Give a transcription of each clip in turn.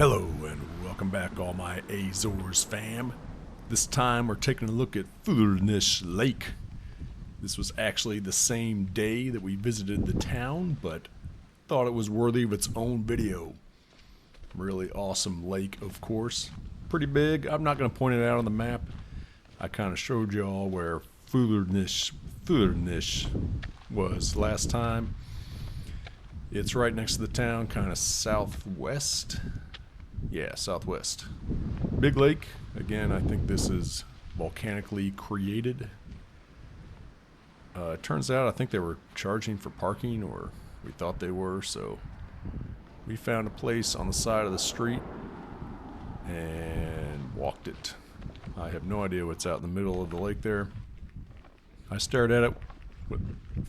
Hello and welcome back, all my Azores fam. This time we're taking a look at Furnas Lake. This was actually the same day that we visited the town, but thought it was worthy of its own video. Really awesome lake, of course. Pretty big. I'm not going to point it out on the map. I kind of showed y'all where Furnas was last time. It's right next to the town, kind of southwest. Yeah, southwest. Big lake. Again, I think this is volcanically created. It turns out I think they were charging for parking, or we thought they were, so we found a place on the side of the street and walked it. I have no idea what's out in the middle of the lake there. I stared at it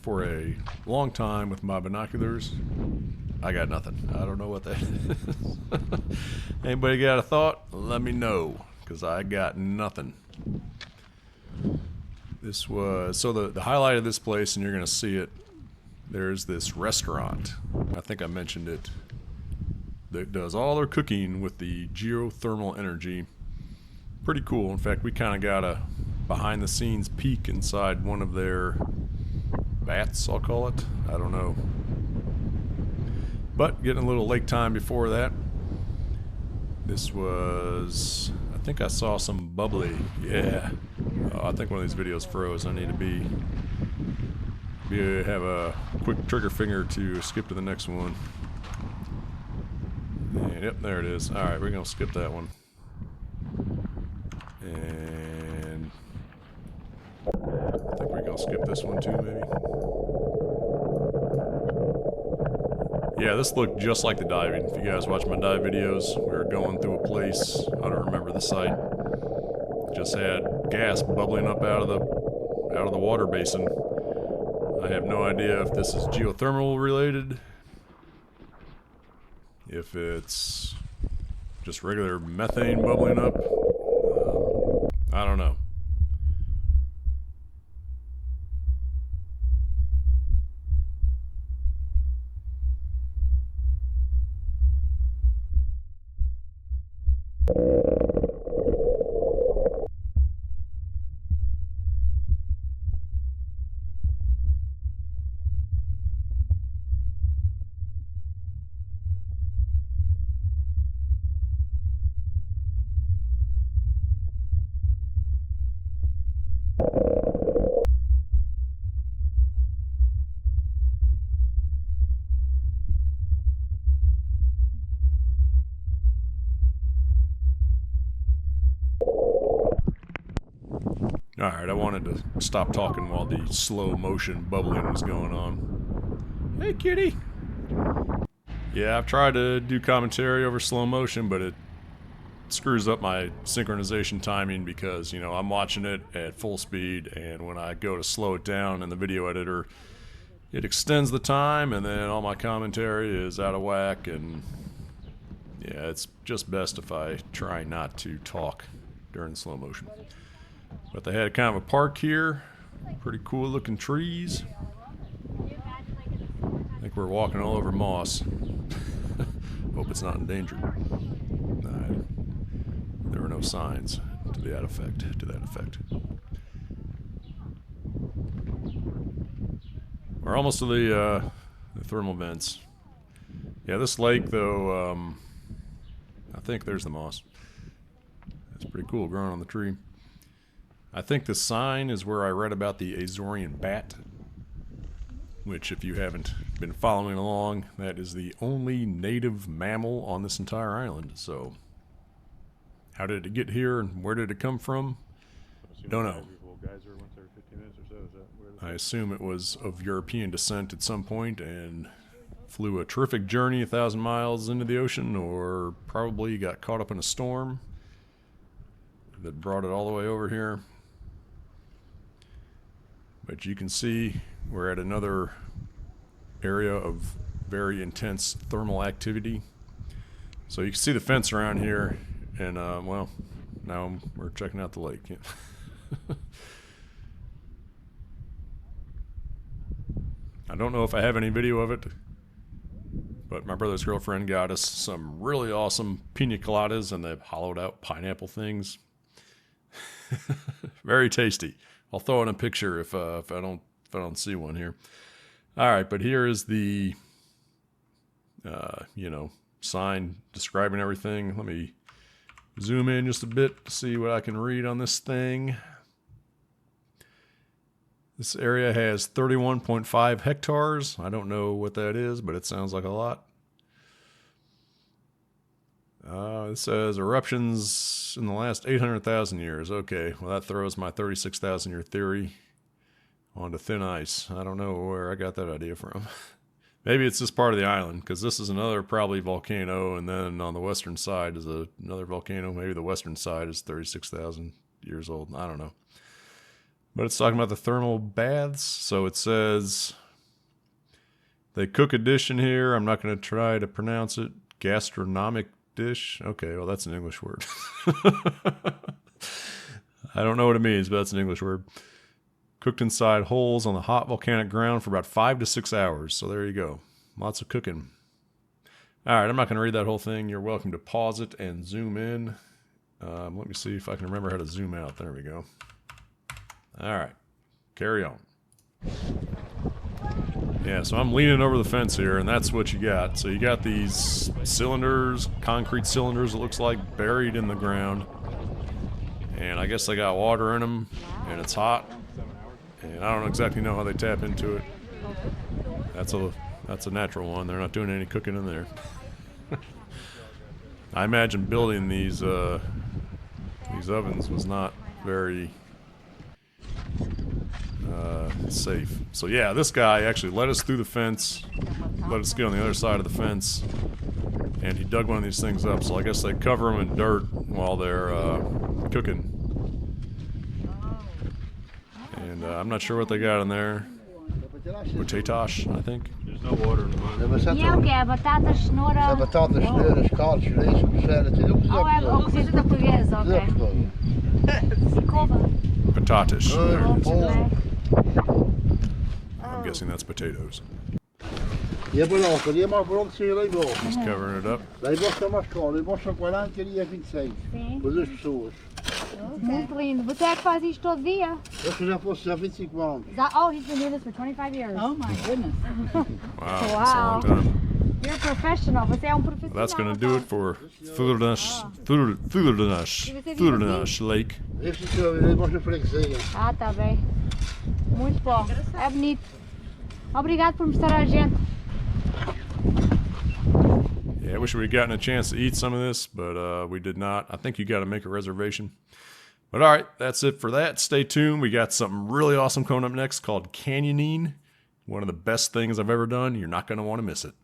for a long time with my binoculars. I got nothing. I don't know what that is. Anybody got a thought? Let me know, because I got nothing. This was, so the highlight of this place, and you're going to see it, there's this restaurant. I think I mentioned it. That does all their cooking with the geothermal energy. Pretty cool. In fact, we kind of got a behind the scenes peek inside one of their vats, I'll call it. I don't know. But getting a little lake time before that. This was, I think I saw some bubbly. Yeah. I think one of these videos froze. I need to have a quick trigger finger to skip to the next one. And yep, there it is. Alright, we're going to skip that one. And I think we're going to skip this one too, maybe. Yeah, this looked just like the diving. If you guys watch my dive videos, we were going through a place, I don't remember the site, just had gas bubbling up out of the water basin. I have no idea if this is geothermal related, if it's just regular methane bubbling up. I don't know. Alright, I wanted to stop talking while the slow motion bubbling was going on. Hey, kitty! Yeah, I've tried to do commentary over slow motion, but it screws up my synchronization timing because, you know, I'm watching it at full speed, and when I go to slow it down in the video editor, it extends the time, and then all my commentary is out of whack, and yeah, it's just best if I try not to talk during slow motion. But they had kind of a park here, pretty cool looking trees. I think we're walking all over moss. Hope it's not endangered. There were no signs to that effect. We're almost to the thermal vents. Yeah, this lake though, I think there's the moss. It's pretty cool growing on the tree. I think the sign is where I read about the Azorean bat, which, if you haven't been following along, that is the only native mammal on this entire island. So, how did it get here and where did it come from? Don't know. I assume it was of European descent at some point and flew a terrific journey 1,000 miles into the ocean, or probably got caught up in a storm that brought it all the way over here. But you can see we're at another area of very intense thermal activity. So you can see the fence around here, and well, now we're checking out the lake. I don't know if I have any video of it, But my brother's girlfriend got us some really awesome pina coladas, and they've hollowed out pineapple things. Very tasty. I'll throw in a picture if I don't see one here. All right, but here is the sign describing everything. Let me zoom in just a bit to see what I can read on this thing. This area has 31.5 hectares. I don't know what that is, but it sounds like a lot. It says eruptions in the last 800,000 years. Okay, well that throws my 36,000 year theory onto thin ice. I don't know where I got that idea from. Maybe it's this part of the island, because this is another probably volcano, and then on the western side is another volcano. Maybe the western side is 36,000 years old. I don't know. But it's talking about the thermal baths. So it says they cook a dish in here. I'm not going to try to pronounce it. Gastronomic dish. Okay, well, that's an English word. I don't know what it means, but that's an English word. Cooked inside holes on the hot volcanic ground for about 5 to 6 hours. So there you go. Lots of cooking. All right, I'm not going to read that whole thing. You're welcome to pause it and zoom in. Let me see if I can remember how to zoom out. There we go. All right, carry on. Yeah, so I'm leaning over the fence here, and that's what you got. So you got these cylinders, concrete cylinders, it looks like, buried in the ground. And I guess they got water in them, and it's hot. And I don't exactly know how they tap into it. That's a natural one. They're not doing any cooking in there. I imagine building these ovens was not very safe. So yeah, this guy actually led us through the fence, let us get on the other side of the fence, and he dug one of these things up. So I guess they cover them in dirt while they're cooking. And I'm not sure what they got in there. Potatoes, I think. There's no water in the mine. Ja, oké, batatas, snora. Batatas, snurren, skaaltjes, schrijven, het ook Oh, é o que você português, ok. Cova. Potatoes. Oh. I'm guessing that's potatoes. Je belooft, je mag voor ons hier even op. Just covering it up. Wij moesten maar schoon, wij moesten 40 e 26. Sim. Por 2 pessoas. Muito lindo. Você é que faz isso todo dia? Eu já fosse há 25 anos. Oh, he's been doing this for 25 years. Oh my goodness. Wow, that's a long time. You're a professional. Você é profissional. Well, that's going to do it for Furnas Lake. Heeft het zo, je mag een flexeren. Ah, tá bem. Muito bom. É bonito. Obrigado por mostrar a gente. Yeah, I wish we'd gotten a chance to eat some of this, but we did not. I think you got to make a reservation. But all right, that's it for that. Stay tuned. We got something really awesome coming up next called canyoning. One of the best things I've ever done. You're not going to want to miss it.